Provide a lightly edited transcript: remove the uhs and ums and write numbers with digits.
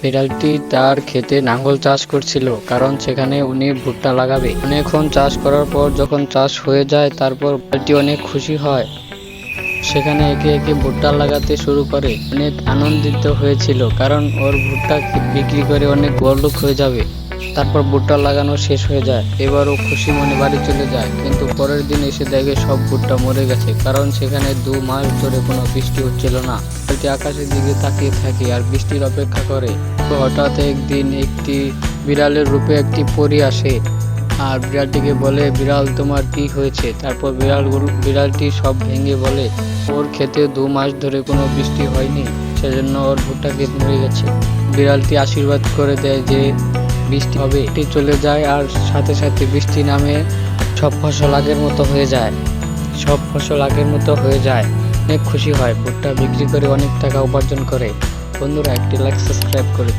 বিড়ালটি তার ক্ষেতে লাঙল চাষ করছিল, কারণ সেখানে উনি ভুট্টা লাগাবে। অনেকক্ষণ চাষ করার পর যখন চাষ হয়ে যায়, তারপর বিড়ালটি অনেক খুশি হয়। সেখানে একে একে ভুট্টা লাগাতে শুরু করে। অনেক আনন্দিত হয়েছিল, কারণ ওর ভুট্টা বিক্রি করে অনেক বড়লোক হয়ে যাবে। তারপর ভুট্টা লাগানো শেষ হয়ে যায়। এবার ও খুশি মনে বাড়ি চলে যায়, কিন্তু পরের দিন এসে দেখে সব ভুট্টা মরে গেছে, কারণ সেখানে 2 মাস ধরে কোনো বৃষ্টি হচ্ছিল না। বিড়ালটি আকাশের দিকে তাকিয়ে থাকে আর বৃষ্টির অপেক্ষা করে। তো হঠাৎ একদিন একটি বিড়ালের রূপে একটি পরী আসে আর বিড়ালটিকে বলে, বিড়াল তোমার কি হয়েছে? তারপর বিড়ালটি সব ভেঙে বলে, ওর ক্ষেতে 2 মাস ধরে কোনো বৃষ্টি হয়নি, সেজন্য ওর ভুট্টা ক্ষেত মরে গেছে। বিড়ালটি আশীর্বাদ করে দেয় যে বৃষ্টি হবে। এটি চলে যায় আর সাথে সাথে বৃষ্টি নামে সব ফসল আগের মতো হয়ে যায়। অনেক খুশি হয়, ভুট্টা বিক্রি করে অনেক টাকা উপার্জন করে। বন্ধুরা, একটি লাইক সাবস্ক্রাইব করে